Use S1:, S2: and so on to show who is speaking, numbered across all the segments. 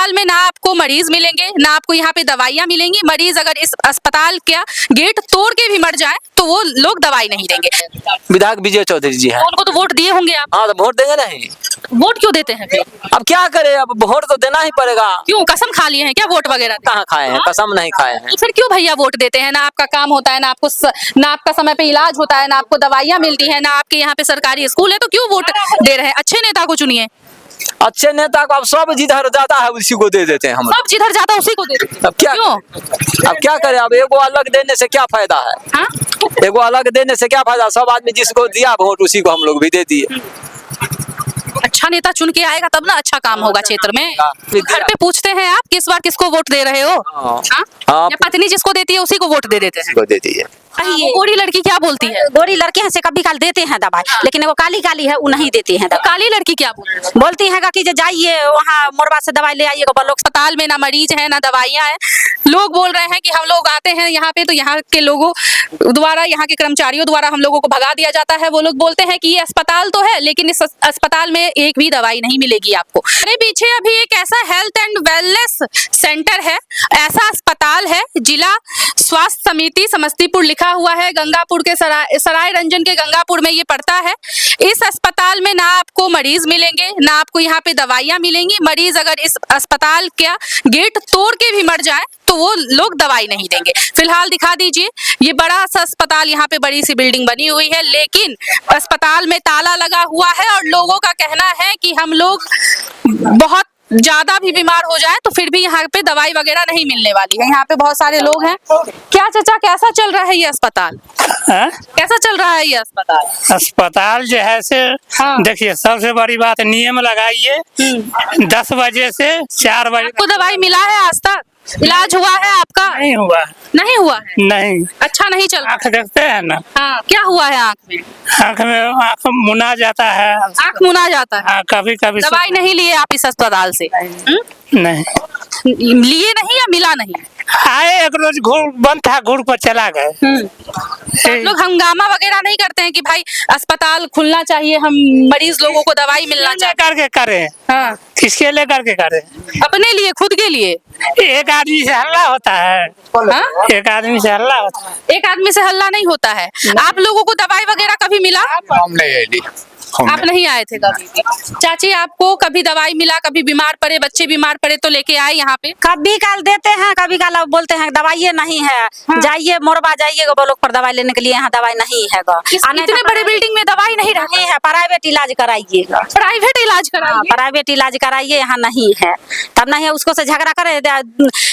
S1: अस्पताल में ना आपको मरीज मिलेंगे, ना आपको यहाँ पे दवाइयाँ मिलेंगी। मरीज अगर इस अस्पताल का गेट तोड़ के भी मर जाए तो वो लोग दवाई नहीं देंगे।
S2: विधायक विजय चौधरी जी है।
S1: उनको तो वोट दिए होंगे आप।
S2: हाँ, तो वोट देंगे नहीं।
S1: वोट क्यों देते हैं फिर?
S2: अब क्या करे, अब वोट तो देना ही पड़ेगा।
S1: क्यों, कसम खा लिए हैं क्या वोट वगैरह?
S2: कहाँ खाए हैं, कसम नहीं खाए हैं।
S1: तो फिर क्यों भैया वोट देते हैं? ना आपका काम होता है, ना आपका समय पे इलाज होता है, ना आपको दवाइयाँ मिलती है, ना आपके यहाँ पे सरकारी स्कूल है, तो क्यों वोट दे रहे हैं? अच्छे नेता को चुनिए।
S2: अच्छे नेता को अब सब जिधर जाता है उसी को दे देते हैं हम।
S1: सब जिधर जाता है उसी को दे देते हैं।
S2: अब क्या
S1: क्यों?
S2: अब क्या करे, अब एगो अलग देने से क्या फायदा है?
S1: हाँ?
S2: एगो अलग देने से क्या फायदा? सब आदमी जिसको दिया वोट उसी को हम लोग भी दे दिए।
S1: अच्छा नेता चुन के आएगा तब ना अच्छा काम होगा क्षेत्र में। घर पे पूछते हैं आप किस बार किसको वोट दे रहे हो? हाँ? या पत्नी जिसको देती है उसी को वोट दे देते हैं?
S2: को दे दिए।
S1: गोरी लड़की क्या बोलती है?
S3: गोरी लड़के हैं से कभी काल देते हैं दवाई, लेकिन वो काली काली है वो नहीं देती हैं।
S1: काली लड़की क्या
S3: बोलती है कि जाइए वहाँ मोरबा से दवाई ले आइएगा। लोग
S1: अस्पताल में ना मरीज है ना दवाइयाँ हैं। लोग बोल रहे हैं कि हम लोग आते हैं यहाँ पे तो यहाँ के लोगों द्वारा, यहाँ के कर्मचारियों द्वारा हम लोगों को भगा दिया जाता है। वो लोग बोलते हैं कि ये अस्पताल तो है लेकिन इस अस्पताल में एक भी दवाई नहीं मिलेगी आपको। मेरे पीछे अभी एक ऐसा हेल्थ एंड वेलनेस सेंटर है, ऐसा अस्पताल है, जिला स्वास्थ्य समिति समस्तीपुर लिखा हुआ है, गंगापुर के सराय रंजन के गंगापुर में ये पड़ता है। इस अस्पताल में ना आपको मरीज मिलेंगे, ना आपको यहाँ पे दवाइयाँ मिलेंगी। मरीज अगर इस अस्पताल का गेट तोड़ के भी मर जाए तो वो लोग दवाई नहीं देंगे। फिलहाल दिखा दीजिए, ये बड़ा सा अस्पताल, यहाँ पे बड़ी सी बिल्डिंग बनी हुई है लेकिन अस्पताल में ताला लगा हुआ है और लोगों का कहना है कि हम लोग बहुत ज्यादा भी बीमार हो जाए तो फिर भी यहाँ पे दवाई वगैरह नहीं मिलने वाली है। यहाँ पे बहुत सारे लोग हैं। क्या चाचा, कैसा चल रहा है ये अस्पताल? कैसा चल रहा है ये अस्पताल?
S4: अस्पताल जो है से देखिए, सबसे बड़ी बात नियम लगाइए। 10 बजे से 4 बजे
S1: आपको दवाई मिला है? आज तक इलाज हुआ है आपका?
S4: नहीं हुआ।
S1: नहीं हुआ है?
S4: नहीं।
S1: अच्छा नहीं चल रहा?
S4: आँख देखते हैं ना।
S1: हाँ, क्या हुआ है आँख में?
S4: आँख में आँख मुना जाता है।
S1: आँख मुना जाता है?
S4: हाँ, कभी कभी।
S1: दवाई नहीं लिए आप इस अस्पताल से?
S4: नहीं
S1: लिए नहीं या मिला नहीं?
S4: आए एक रोज घूर बंद था, घूर पर चला गए।
S1: आप लोग हंगामा वगैरह नहीं करते हैं कि भाई अस्पताल खुलना चाहिए, हम मरीज लोगों को दवाई मिलना चाहिए?
S4: करके करें।
S1: हाँ,
S4: किसके लिए करके करें?
S1: अपने लिए, खुद के लिए।
S4: एक आदमी से हल्ला होता है।
S1: हाँ?
S4: एक आदमी से हल्ला होता है।
S1: एक आदमी से हल्ला नहीं होता है। आप लोगों को दवाई वगैरह कभी मिला? आप नहीं आए थे कभी भी? चाची, आपको कभी दवाई मिला? कभी बीमार पड़े, बच्चे बीमार पड़े तो लेके आए यहाँ पे?
S3: कभी काल देते हैं, कभी काल बोलते हैं दवाई नहीं है। हाँ। जाइए मोरबा जाइएगा, वो लोग पर दवाई लेने के लिए यहाँ दवाई नहीं है।
S1: इतने बड़े बिल्डिंग में दवाई नहीं रही
S3: है? प्राइवेट इलाज कराइएगा।
S1: प्राइवेट इलाज कराइए?
S3: प्राइवेट इलाज कराइए, यहाँ नहीं है। तब नहीं है, उसको से झगड़ा करे।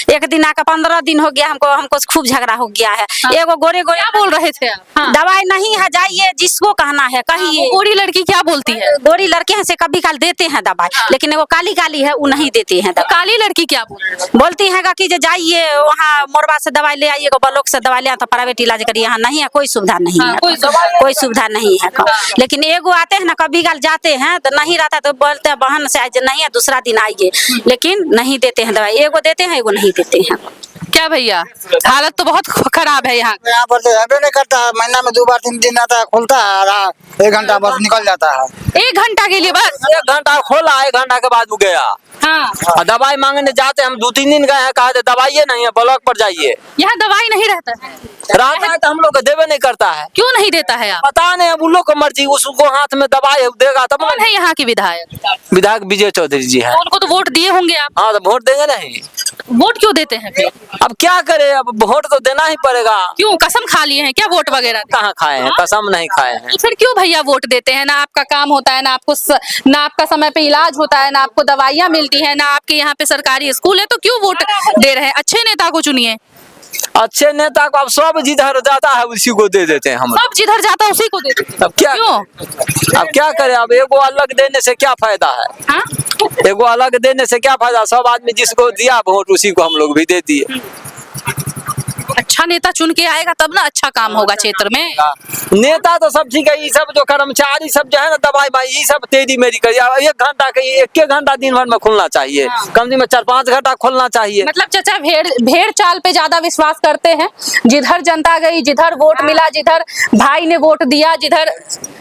S3: एक दिन आकर 15 दिन हो गया, हमको खूब झगड़ा हो गया है। एगो गोरे
S1: क्या बोल रहे थे आप?
S3: दवाई नहीं है, जाइए जिसको कहना है कहिए।
S1: गोरी लड़की क्या बोलती है?
S3: गोरी लड़के हैं से कभी काल देते हैं दवाई, लेकिन वो काली काली है वो नहीं देती हैं।
S1: काली लड़की क्या
S3: बोलती है कि जाइए वहाँ मोरबा से दवाई ले आइएगा, ब्लॉक से दवाई ले तो प्राइवेट इलाज करिए। यहाँ नहीं है, कोई सुविधा नहीं है। कोई सुविधा नहीं है। लेकिन एगो आते हैं ना, कभी काल जाते हैं तो नहीं रहता तो बोलते हैं बहन से आज नहीं है, दूसरा दिन आइए, लेकिन नहीं देते हैं दवाई। एगो देते हैं, एगो नहीं देते हैं।
S1: क्या भैया, हालत तो बहुत खराब है यहाँ
S5: पर तो हैबे नहीं करता है। महीना में 2 बार 3 दिन आता है, खुलता है, 1 घंटा बस निकल जाता है।
S1: 1 घंटा के लिए बस?
S2: 1 घंटा खोला, 1 घंटा के बाद वो गया।
S1: हाँ।
S2: दवाई मांगने जाते हम 2-3 दिन गए हैं, कहा दवाई नहीं है, ब्लॉक पर जाइए।
S1: यहाँ दवाई नहीं रहता है?
S2: रहता है तो हम लोग को देवे नहीं करता है।
S1: क्यों नहीं देता है आप?
S2: पता नहीं, अब उन लोग को मर्जी, उसको हाथ में दवाई देगा तब।
S1: कौन है यहाँ की विधायक?
S2: विधायक विजय चौधरी जी है।
S1: उनको तो वोट दिए होंगे आप।
S2: हाँ, तो वोट देंगे नहीं।
S1: वोट क्यों देते हैं फिर?
S2: अब क्या करे, अब वोट तो देना ही पड़ेगा।
S1: क्यों, कसम खा लिए हैं क्या वोट वगैरह?
S2: कहाँ खाए हैं, कसम नहीं खाए हैं।
S1: तो फिर क्यों भैया वोट देते हैं? ना आपका काम होता है, ना आपका समय पे इलाज होता है, ना आपको दवाइयाँ मिलती है, ना आपके यहाँ पे सरकारी स्कूल है, तो क्यों वोट दे रहे हैं? अच्छे नेता को चुनिए।
S2: अच्छे नेता को अब सब जिधर जाता है उसी को दे देते हैं हम।
S1: सब जिधर जाता है उसी को दे देते हैं?
S2: अब क्या
S1: क्यों?
S2: अब क्या करे, अब एगो अलग देने से क्या फायदा है?
S1: हाँ?
S2: एगो अलग देने से क्या फायदा? सब आदमी जिसको दिया वोट उसी को हम लोग भी दे दिए।
S1: अच्छा नेता चुन के आएगा तब ना अच्छा काम होगा क्षेत्र में।
S2: नेता तो सब ठीक है, ये सब जो कर्मचारी सब जो है ना दवाई भाई ये सब तेजी मेरी करिए। 1 घंटा के 1 घंटा दिन भर में खुलना चाहिए। कम दिन में 4-5 घंटा खोलना चाहिए।
S1: मतलब चाचा भेड़ चाल पे ज्यादा विश्वास करते हैं। जिधर जनता गई, जिधर वोट मिला, जिधर भाई ने वोट दिया, जिधर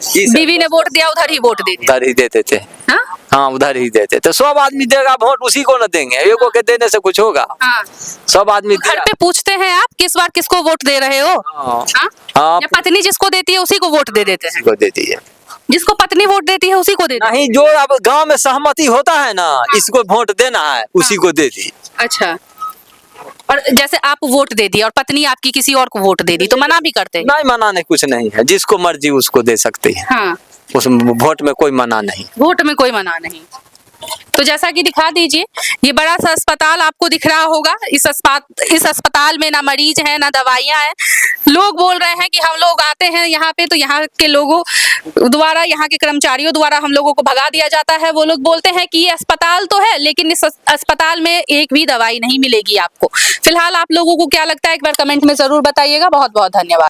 S1: बीवी ने वोट दिया, उधर ही वोट दे
S2: देते थे।
S1: हाँ?
S2: हाँ उधर ही देते। तो सब आदमी देगा वोट, उसी को न देंगे, एगो के देने से कुछ होगा?
S1: हाँ।
S2: सब आदमी
S1: घर पे पूछते हैं आप किस बार किसको वोट दे रहे हो?
S2: हाँ।
S1: हाँ?
S2: हाँ,
S1: या पत्नी जिसको देती है उसी को वोट दे देते हैं?
S2: को दे दिए।
S1: जिसको पत्नी वोट देती है उसी को देते हैं?
S2: नहीं, जो अब गांव में सहमति होता है ना, इसको वोट देना है, उसी को दे दी।
S1: अच्छा। और जैसे आप वोट दे दिए और पत्नी आपकी किसी और को वोट दे दी तो मना भी करते हैं?
S2: नहीं, मना नहीं, कुछ नहीं है, जिसको मर्जी उसको दे सकते हैं।
S1: हाँ।
S2: उस वोट में कोई मना नहीं।
S1: वोट में कोई मना नहीं। तो जैसा कि दिखा दीजिए, ये बड़ा सा अस्पताल आपको दिख रहा होगा। इस अस्पताल में ना मरीज है ना दवाइयाँ हैं। लोग बोल रहे हैं कि हम लोग आते हैं यहाँ पे तो यहाँ के लोगों द्वारा, यहाँ के कर्मचारियों द्वारा हम लोगों को भगा दिया जाता है। वो लोग बोलते हैं कि ये अस्पताल तो है लेकिन इस अस्पताल में एक भी दवाई नहीं मिलेगी आपको। फिलहाल आप लोगों को क्या लगता है एक बार कमेंट में जरूर बताइएगा। बहुत बहुत धन्यवाद।